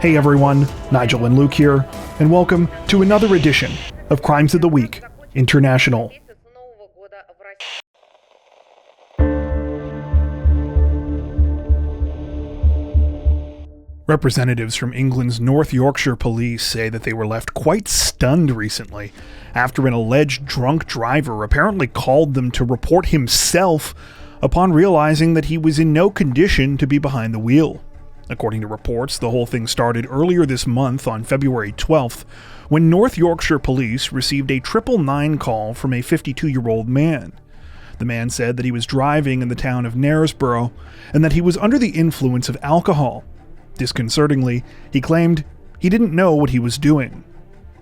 Hey everyone, Nigel and Luke here, and welcome to another edition of Crimes of the Week International. Representatives from England's North Yorkshire police say that they were left quite stunned recently after an alleged drunk driver apparently called them to report himself upon realizing that he was in no condition to be behind the wheel. According to reports, the whole thing started earlier this month on February 12th when North Yorkshire police received a 999 call from a 52-year-old man. The man said that he was driving in the town of Knaresborough and that he was under the influence of alcohol. Disconcertingly, he claimed he didn't know what he was doing.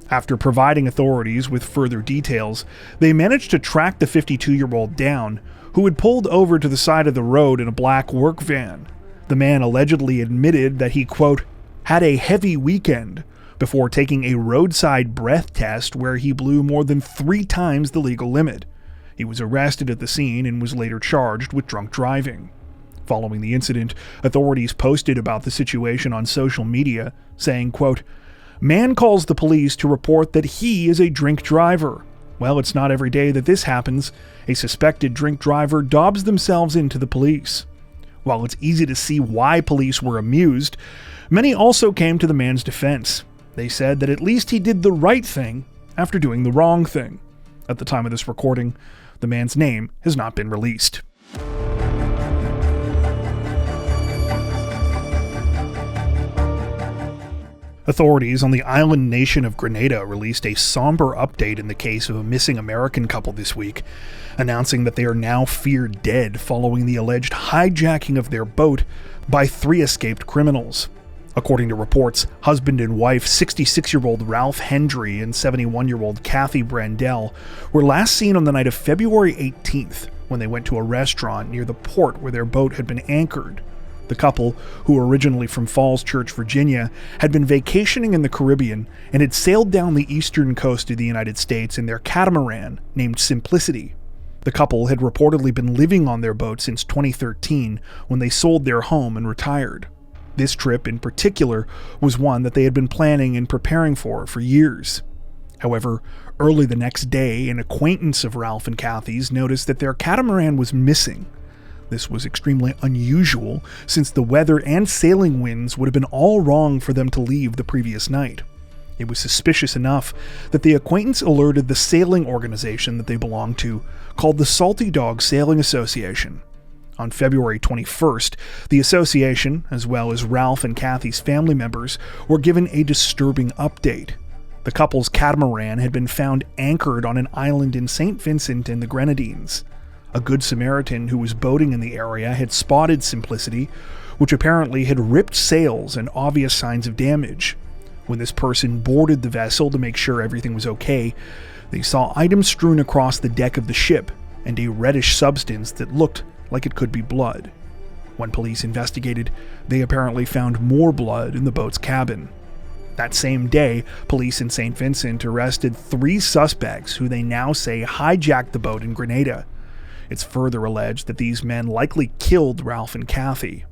After providing authorities with further details, they managed to track the 52-year-old down, who had pulled over to the side of the road in a black work van. The man allegedly admitted that he, quote, had a heavy weekend before taking a roadside breath test where he blew more than 3 times the legal limit. He was arrested at the scene and was later charged with drunk driving. Following the incident, authorities posted about the situation on social media, saying, quote, man calls the police to report that he is a drink driver. Well, it's not every day that this happens. A suspected drink driver dobs themselves into the police. While it's easy to see why police were amused, many also came to the man's defense. They said that at least he did the right thing after doing the wrong thing. At the time of this recording, the man's name has not been released. Authorities on the island nation of Grenada released a somber update in the case of a missing American couple this week, announcing that they are now feared dead following the alleged hijacking of their boat by 3 escaped criminals. According to reports, husband and wife 66-year-old Ralph Hendry and 71-year-old Kathy Brandell were last seen on the night of February 18th when they went to a restaurant near the port where their boat had been anchored. The couple, who were originally from Falls Church, Virginia, had been vacationing in the Caribbean and had sailed down the eastern coast of the United States in their catamaran named Simplicity. The couple had reportedly been living on their boat since 2013 when they sold their home and retired. This trip in particular was one that they had been planning and preparing for years. However, early the next day, an acquaintance of Ralph and Kathy's noticed that their catamaran was missing. This was extremely unusual since the weather and sailing winds would have been all wrong for them to leave the previous night. It was suspicious enough that the acquaintance alerted the sailing organization that they belonged to, called the Salty Dog Sailing Association. On February 21st, the association, as well as Ralph and Kathy's family members, were given a disturbing update. The couple's catamaran had been found anchored on an island in St. Vincent and the Grenadines. A Good Samaritan who was boating in the area had spotted Simplicity, which apparently had ripped sails and obvious signs of damage. When this person boarded the vessel to make sure everything was okay, they saw items strewn across the deck of the ship and a reddish substance that looked like it could be blood. When police investigated, they apparently found more blood in the boat's cabin. That same day, police in St. Vincent arrested 3 suspects who they now say hijacked the boat in Grenada. It's further alleged that these men likely killed Ralph and Kathy.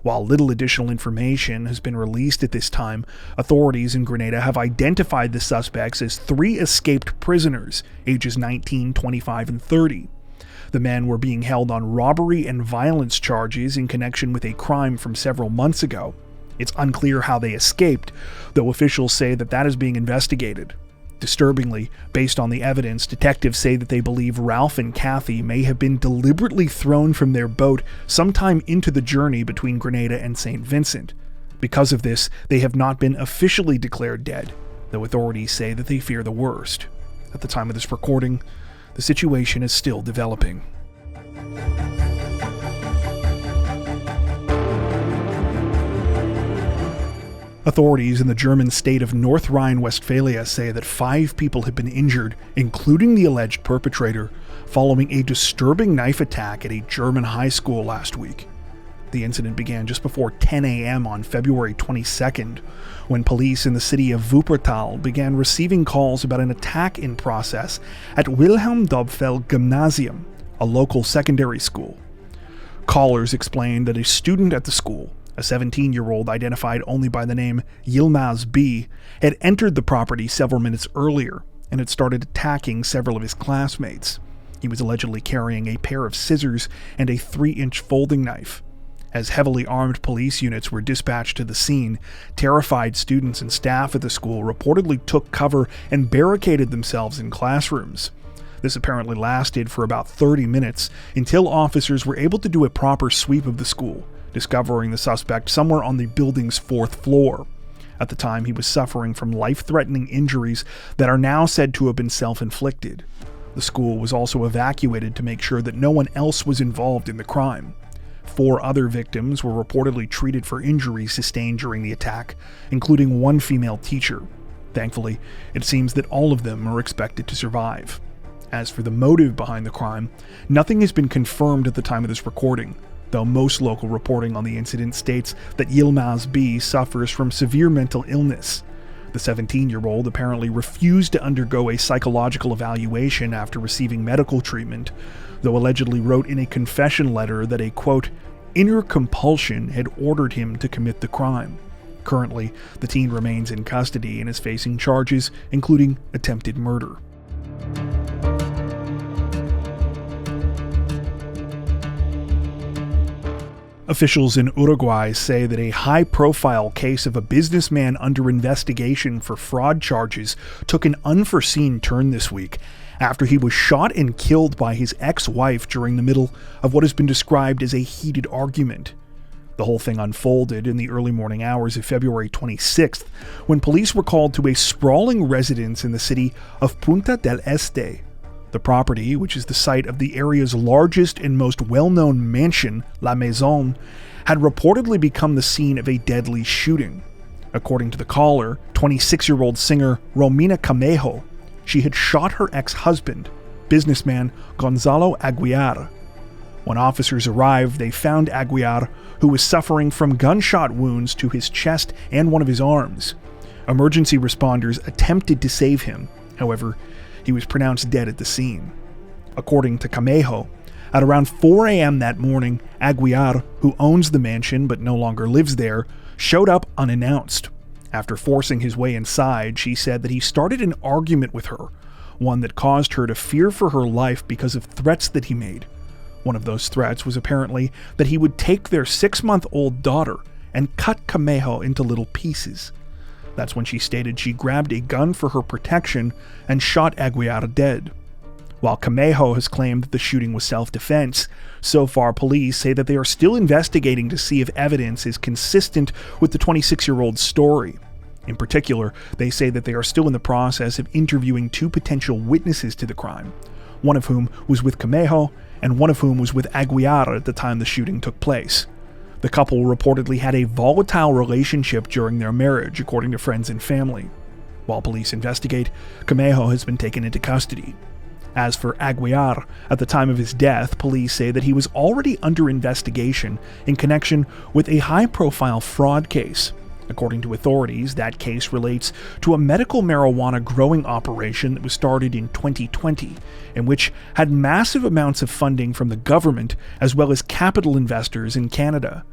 While little additional information has been released at this time, authorities in Grenada have identified the suspects as 3 escaped prisoners, ages 19, 25, and 30. The men were being held on robbery and violence charges in connection with a crime from several months ago. It's unclear how they escaped, though officials say that is being investigated. Disturbingly, based on the evidence, detectives say that they believe Ralph and Kathy may have been deliberately thrown from their boat sometime into the journey between Grenada and St. Vincent. Because of this, they have not been officially declared dead, though authorities say that they fear the worst. At the time of this recording, the situation is still developing. Authorities in the German state of North Rhine-Westphalia say that 5 people have been injured, including the alleged perpetrator, following a disturbing knife attack at a German high school last week. The incident began just before 10 a.m. on February 22nd, when police in the city of Wuppertal began receiving calls about an attack in process at Wilhelm Dobfell Gymnasium, a local secondary school. Callers explained that a student at the school, A 17-year-old identified only by the name Yilmaz B. had entered the property several minutes earlier and had started attacking several of his classmates. He was allegedly carrying a pair of scissors and a 3-inch folding knife. As heavily armed police units were dispatched to the scene, terrified students and staff at the school reportedly took cover and barricaded themselves in classrooms. This apparently lasted for about 30 minutes until officers were able to do a proper sweep of the school, discovering the suspect somewhere on the building's 4th floor. At the time, he was suffering from life-threatening injuries that are now said to have been self-inflicted. The school was also evacuated to make sure that no one else was involved in the crime. 4 other victims were reportedly treated for injuries sustained during the attack, including one female teacher. Thankfully, it seems that all of them are expected to survive. As for the motive behind the crime, nothing has been confirmed at the time of this recording, though most local reporting on the incident states that Yilmaz B suffers from severe mental illness. The 17-year-old apparently refused to undergo a psychological evaluation after receiving medical treatment, though allegedly wrote in a confession letter that a, quote, inner compulsion had ordered him to commit the crime. Currently, the teen remains in custody and is facing charges, including attempted murder. Officials in Uruguay say that a high-profile case of a businessman under investigation for fraud charges took an unforeseen turn this week after he was shot and killed by his ex-wife during the middle of what has been described as a heated argument. The whole thing unfolded in the early morning hours of February 26th, when police were called to a sprawling residence in the city of Punta del Este. The property, which is the site of the area's largest and most well-known mansion, La Maison, had reportedly become the scene of a deadly shooting. According to the caller, 26-year-old singer Romina Camejo, she had shot her ex-husband, businessman Gonzalo Aguiar. When officers arrived, they found Aguiar, who was suffering from gunshot wounds to his chest and one of his arms. Emergency responders attempted to save him. However, he was pronounced dead at the scene. According to Camejo, at around 4 a.m. that morning, Aguiar, who owns the mansion but no longer lives there, showed up unannounced. After forcing his way inside, she said that he started an argument with her, one that caused her to fear for her life because of threats that he made. One of those threats was apparently that he would take their 6-month-old daughter and cut Camejo into little pieces. That's when she stated she grabbed a gun for her protection and shot Aguiar dead. While Camejo has claimed that the shooting was self-defense, so far police say that they are still investigating to see if evidence is consistent with the 26-year-old's story. In particular, they say that they are still in the process of interviewing 2 potential witnesses to the crime, one of whom was with Camejo and one of whom was with Aguiar at the time the shooting took place. The couple reportedly had a volatile relationship during their marriage, according to friends and family. While police investigate, Camejo has been taken into custody. As for Aguiar, at the time of his death, police say that he was already under investigation in connection with a high-profile fraud case. According to authorities, that case relates to a medical marijuana growing operation that was started in 2020, and which had massive amounts of funding from the government as well as capital investors in Canada.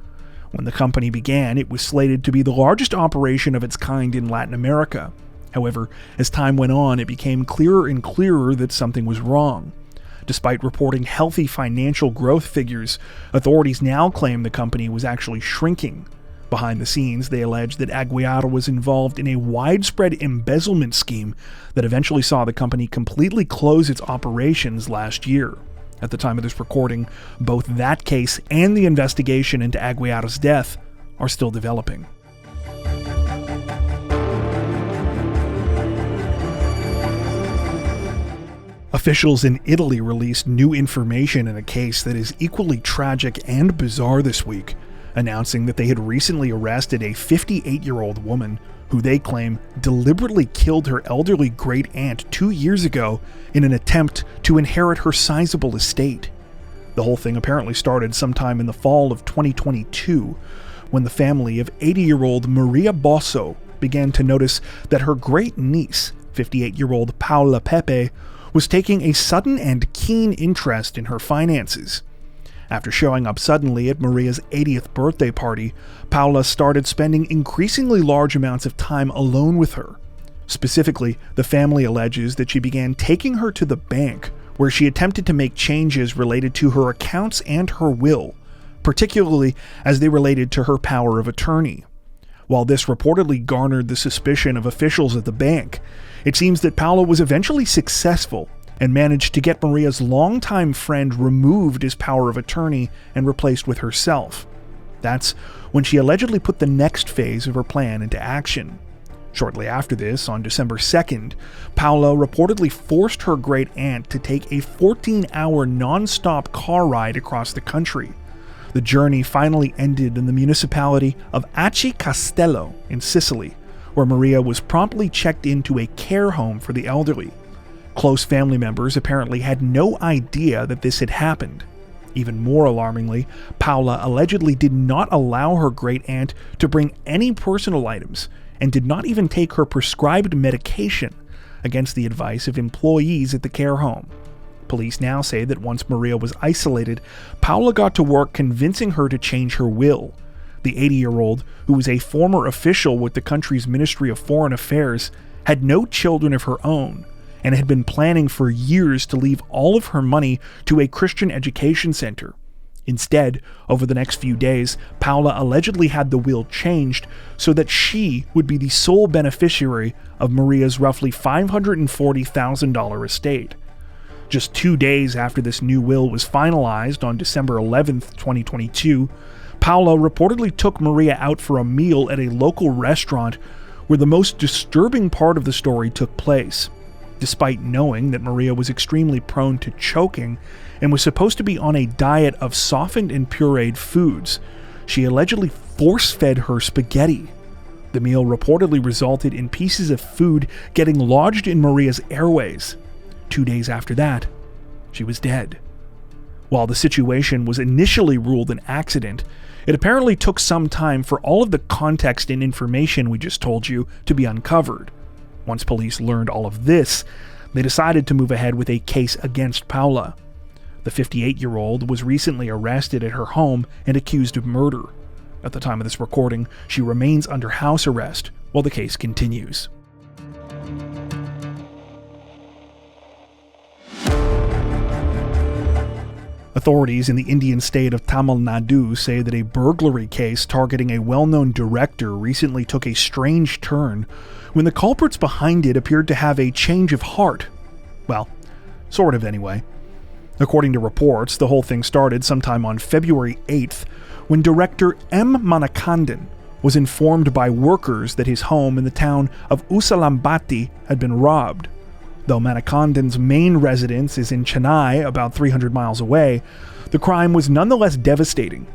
When the company began, it was slated to be the largest operation of its kind in Latin America. However, as time went on, it became clearer and clearer that something was wrong. Despite reporting healthy financial growth figures, authorities now claim the company was actually shrinking. Behind the scenes, they allege that Aguiar was involved in a widespread embezzlement scheme that eventually saw the company completely close its operations last year. At the time of this recording, both that case and the investigation into Aguiar's death are still developing. Officials in Italy released new information in a case that is equally tragic and bizarre this week, announcing that they had recently arrested a 58-year-old woman who they claim deliberately killed her elderly great-aunt 2 years ago in an attempt to inherit her sizable estate. The whole thing apparently started sometime in the fall of 2022, when the family of 80-year-old Maria Bosso began to notice that her great-niece, 58-year-old Paola Pepe, was taking a sudden and keen interest in her finances. After showing up suddenly at Maria's 80th birthday party, Paula started spending increasingly large amounts of time alone with her. Specifically, the family alleges that she began taking her to the bank, where she attempted to make changes related to her accounts and her will, particularly as they related to her power of attorney. While this reportedly garnered the suspicion of officials at the bank, it seems that Paula was eventually successful and managed to get Maria's longtime friend removed as power of attorney and replaced with herself. That's when she allegedly put the next phase of her plan into action. Shortly after this, on December 2nd, Paula reportedly forced her great-aunt to take a 14-hour non-stop car ride across the country. The journey finally ended in the municipality of Aci Castello in Sicily, where Maria was promptly checked into a care home for the elderly. Close family members apparently had no idea that this had happened. Even more alarmingly, Paula allegedly did not allow her great-aunt to bring any personal items and did not even take her prescribed medication, against the advice of employees at the care home. Police now say that once Maria was isolated, Paula got to work convincing her to change her will. The 80-year-old, who was a former official with the country's Ministry of Foreign Affairs, had no children of her own, and had been planning for years to leave all of her money to a Christian education center. Instead, over the next few days, Paula allegedly had the will changed so that she would be the sole beneficiary of Maria's roughly $540,000 estate. Just 2 days after this new will was finalized on December 11th, 2022, Paula reportedly took Maria out for a meal at a local restaurant where the most disturbing part of the story took place. Despite knowing that Maria was extremely prone to choking and was supposed to be on a diet of softened and pureed foods, she allegedly force-fed her spaghetti. The meal reportedly resulted in pieces of food getting lodged in Maria's airways. 2 days after that, she was dead. While the situation was initially ruled an accident, it apparently took some time for all of the context and information we just told you to be uncovered. Once police learned all of this, they decided to move ahead with a case against Paula. The 58-year-old was recently arrested at her home and accused of murder. At the time of this recording, she remains under house arrest while the case continues. Authorities in the Indian state of Tamil Nadu say that a burglary case targeting a well-known director recently took a strange turn when the culprits behind it appeared to have a change of heart. Well, sort of anyway. According to reports, the whole thing started sometime on February 8th when director M. Manikandan was informed by workers that his home in the town of Usilampatti had been robbed. Though Manikandan's main residence is in Chennai, about 300 miles away, the crime was nonetheless devastating.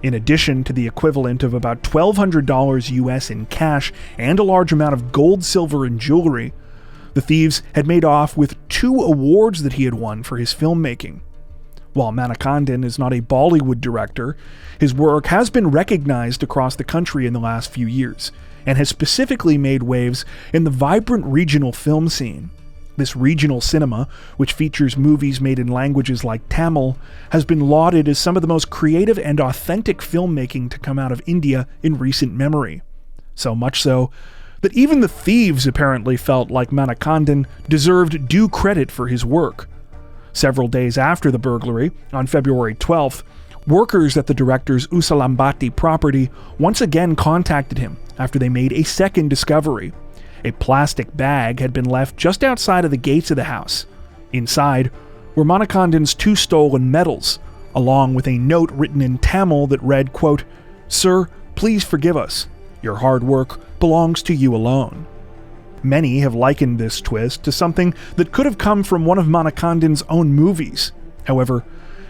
In addition to the equivalent of about $1,200 US in cash and a large amount of gold, silver, and jewelry, the thieves had made off with 2 awards that he had won for his filmmaking. While Manikandan is not a Bollywood director, his work has been recognized across the country in the last few years, and has specifically made waves in the vibrant regional film scene. This regional cinema, which features movies made in languages like Tamil, has been lauded as some of the most creative and authentic filmmaking to come out of India in recent memory. So much so that even the thieves apparently felt like Manikandan deserved due credit for his work. Several days after the burglary, on February 12th, workers at the director's Usilampatti property once again contacted him after they made a second discovery. A plastic bag had been left just outside of the gates of the house. Inside were Manikandan's 2 stolen medals, along with a note written in Tamil that read, quote, "Sir, please forgive us. Your hard work belongs to you alone." Many have likened this twist to something that could have come from one of Manikandan's own movies. However,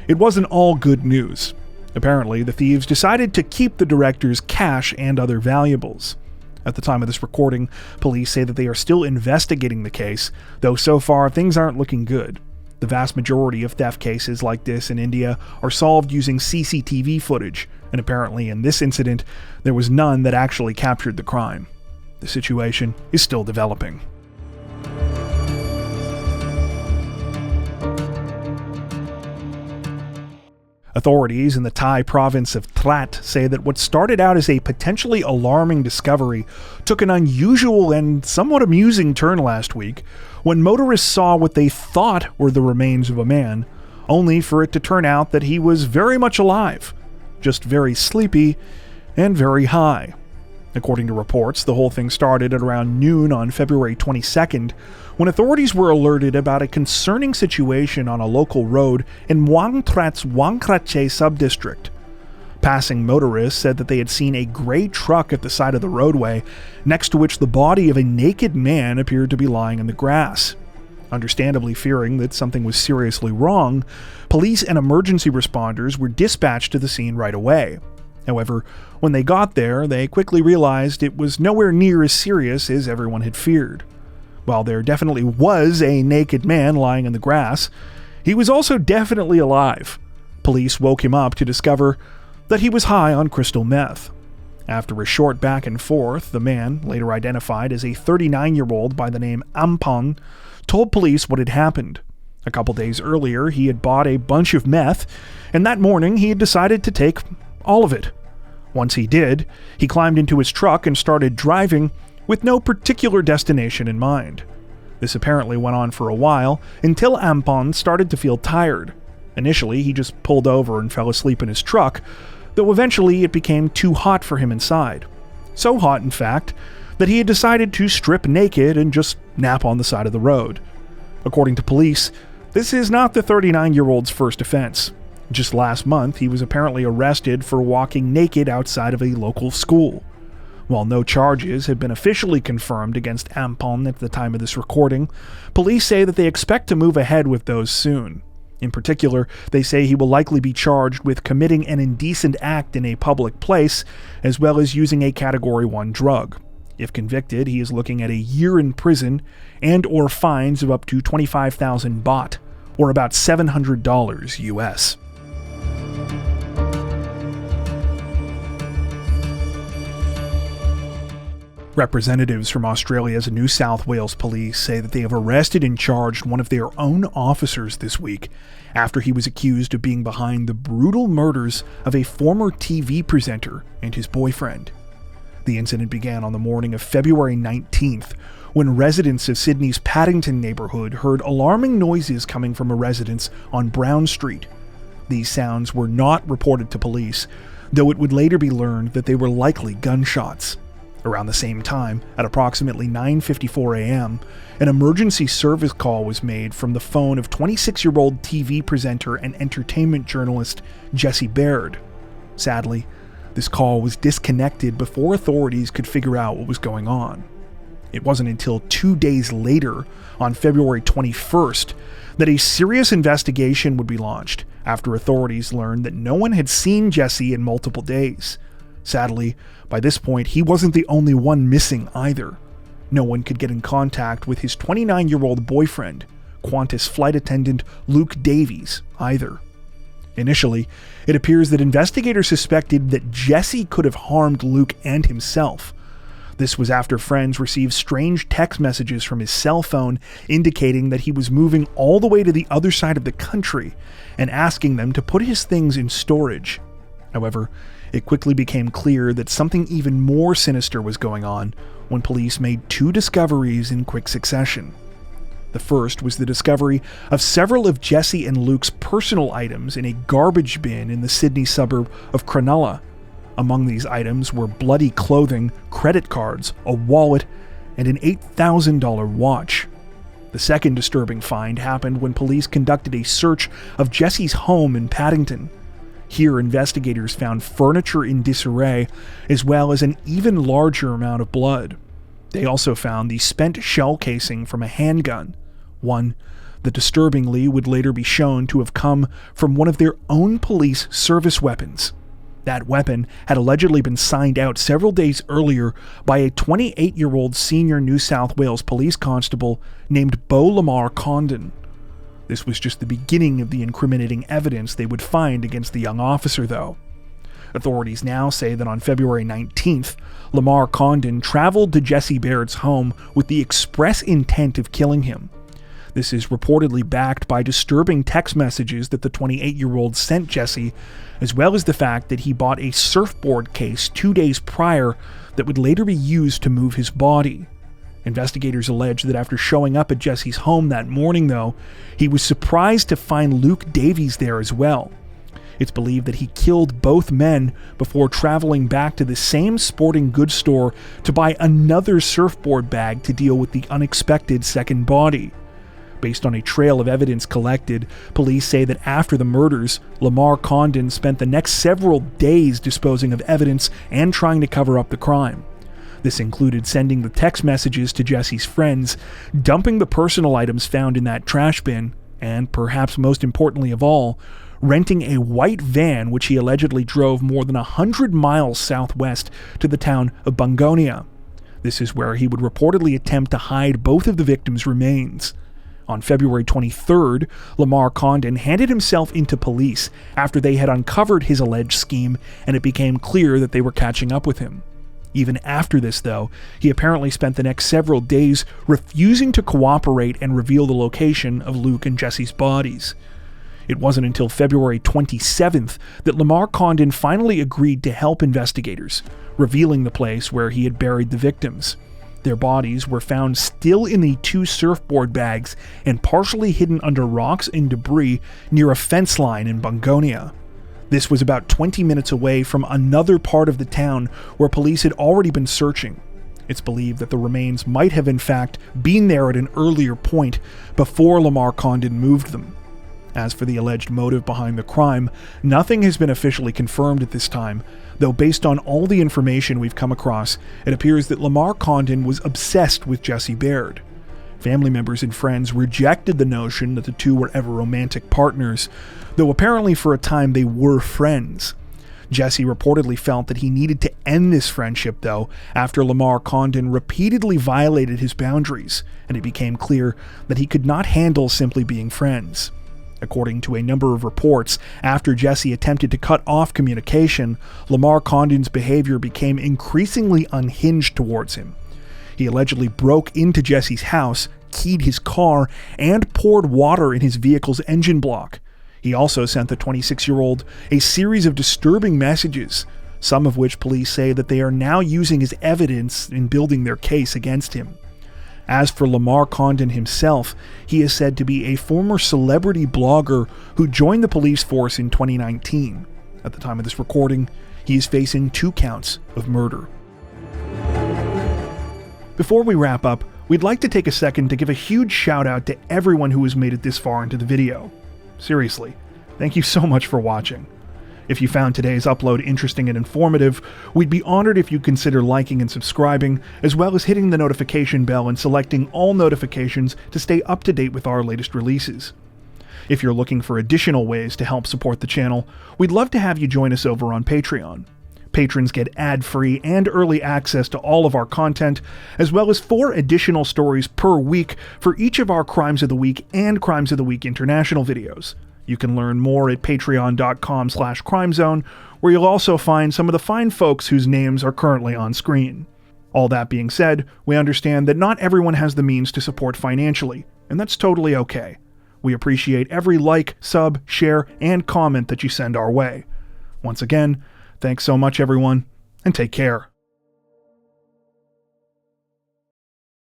it wasn't all good news. Apparently, the thieves decided to keep the director's cash and other valuables. At the time of this recording, police say that they are still investigating the case, though so far things aren't looking good. The vast majority of theft cases like this in India are solved using CCTV footage, and apparently in this incident, there was none that actually captured the crime. The situation is still developing. Authorities in the Thai province of Trat say that what started out as a potentially alarming discovery took an unusual and somewhat amusing turn last week when motorists saw what they thought were the remains of a man, only for it to turn out that he was very much alive, just very sleepy and very high. According to reports, the whole thing started at around noon on February 22nd, when authorities were alerted about a concerning situation on a local road in Wang Trat's Wang Krachae subdistrict. Passing motorists said that they had seen a gray truck at the side of the roadway, next to which the body of a naked man appeared to be lying in the grass. Understandably fearing that something was seriously wrong, police and emergency responders were dispatched to the scene right away. However, when they got there, they quickly realized it was nowhere near as serious as everyone had feared. While there definitely was a naked man lying in the grass, he was also definitely alive. Police woke him up to discover that he was high on crystal meth. After a short back and forth, the man, later identified as a 39-year-old by the name Ampon, told police what had happened. A couple days earlier, he had bought a bunch of meth, and that morning he had decided to take all of it. Once he did, he climbed into his truck and started driving with no particular destination in mind. This apparently went on for a while until Ampon started to feel tired. Initially, he just pulled over and fell asleep in his truck, though eventually it became too hot for him inside. So hot, in fact, that he had decided to strip naked and just nap on the side of the road. According to police, this is not the 39-year-old's first offense. Just last month, he was apparently arrested for walking naked outside of a local school. While no charges have been officially confirmed against Ampon at the time of this recording, police say that they expect to move ahead with those soon. In particular, they say he will likely be charged with committing an indecent act in a public place, as well as using a Category 1 drug. If convicted, he is looking at a year in prison and/or fines of up to 25,000 baht, or about $700 US. Representatives from Australia's New South Wales Police say that they have arrested and charged one of their own officers this week after he was accused of being behind the brutal murders of a former TV presenter and his boyfriend. The incident began on the morning of February 19th, when residents of Sydney's Paddington neighborhood heard alarming noises coming from a residence on Brown Street. These sounds were not reported to police, though it would later be learned that they were likely gunshots. Around the same time, at approximately 9:54 a.m., an emergency service call was made from the phone of 26-year-old TV presenter and entertainment journalist Jesse Baird. Sadly, this call was disconnected before authorities could figure out what was going on. It wasn't until 2 days later, on February 21st, that a serious investigation would be launched after authorities learned that no one had seen Jesse in multiple days. Sadly, by this point, he wasn't the only one missing either. No one could get in contact with his 29-year-old boyfriend, Qantas flight attendant Luke Davies, either. Initially, it appears that investigators suspected that Jesse could have harmed Luke and himself. This was after friends received strange text messages from his cell phone indicating that he was moving all the way to the other side of the country and asking them to put his things in storage. However, it quickly became clear that something even more sinister was going on when police made two discoveries in quick succession. The first was the discovery of several of Jesse and Luke's personal items in a garbage bin in the Sydney suburb of Cronulla. Among these items were bloody clothing, credit cards, a wallet, and an $8,000 watch. The second disturbing find happened when police conducted a search of Jesse's home in Paddington. Here, investigators found furniture in disarray, as well as an even larger amount of blood. They also found the spent shell casing from a handgun, one that disturbingly would later be shown to have come from one of their own police service weapons. That weapon had allegedly been signed out several days earlier by a 28-year-old senior New South Wales police constable named Beau Lamar Condon. This was just the beginning of the incriminating evidence they would find against the young officer, though. Authorities now say that on February 19th, Lamar Condon traveled to Jesse Baird's home with the express intent of killing him. This is reportedly backed by disturbing text messages that the 28-year-old sent Jesse, as well as the fact that he bought a surfboard case 2 days prior that would later be used to move his body. Investigators allege that after showing up at Jesse's home that morning, though, he was surprised to find Luke Davies there as well. It's believed that he killed both men before traveling back to the same sporting goods store to buy another surfboard bag to deal with the unexpected second body. Based on a trail of evidence collected, police say that after the murders, Lamar Condon spent the next several days disposing of evidence and trying to cover up the crime. This included sending the text messages to Jesse's friends, dumping the personal items found in that trash bin, and, perhaps most importantly of all, renting a white van which he allegedly drove more than 100 miles southwest to the town of Bungonia. This is where he would reportedly attempt to hide both of the victims' remains. On February 23rd, Lamar Condon handed himself into police after they had uncovered his alleged scheme and it became clear that they were catching up with him. Even after this, though, he apparently spent the next several days refusing to cooperate and reveal the location of Luke and Jesse's bodies. It wasn't until February 27th that Lamar Condon finally agreed to help investigators, revealing the place where he had buried the victims. Their bodies were found still in the 2 surfboard bags and partially hidden under rocks and debris near a fence line in Bungonia. This was about 20 minutes away from another part of the town where police had already been searching. It's believed that the remains might have in fact been there at an earlier point before Lamar Condon moved them. As for the alleged motive behind the crime, nothing has been officially confirmed at this time, though based on all the information we've come across, it appears that Lamar Condon was obsessed with Jesse Baird. Family members and friends rejected the notion that the two were ever romantic partners, though apparently for a time they were friends. Jesse reportedly felt that he needed to end this friendship, though, after Lamar Condon repeatedly violated his boundaries, and it became clear that he could not handle simply being friends. According to a number of reports, after Jesse attempted to cut off communication, Lamar Condon's behavior became increasingly unhinged towards him. He allegedly broke into Jesse's house, keyed his car, and poured water in his vehicle's engine block. He also sent the 26-year-old a series of disturbing messages, some of which police say that they are now using as evidence in building their case against him. As for Lamar Condon himself, he is said to be a former celebrity blogger who joined the police force in 2019. At the time of this recording, he is facing 2 counts of murder. Before we wrap up, we'd like to take a second to give a huge shout out to everyone who has made it this far into the video. Seriously, thank you so much for watching. If you found today's upload interesting and informative, we'd be honored if you consider liking and subscribing, as well as hitting the notification bell and selecting all notifications to stay up to date with our latest releases. If you're looking for additional ways to help support the channel, we'd love to have you join us over on Patreon. Patrons get ad-free and early access to all of our content, as well as 4 additional stories per week for each of our Crimes of the Week and Crimes of the Week International videos. You can learn more at patreon.com/crimezone, where you'll also find some of the fine folks whose names are currently on screen. All that being said, we understand that not everyone has the means to support financially, and that's totally okay. We appreciate every like, sub, share, and comment that you send our way. Once again, thanks so much everyone, and take care.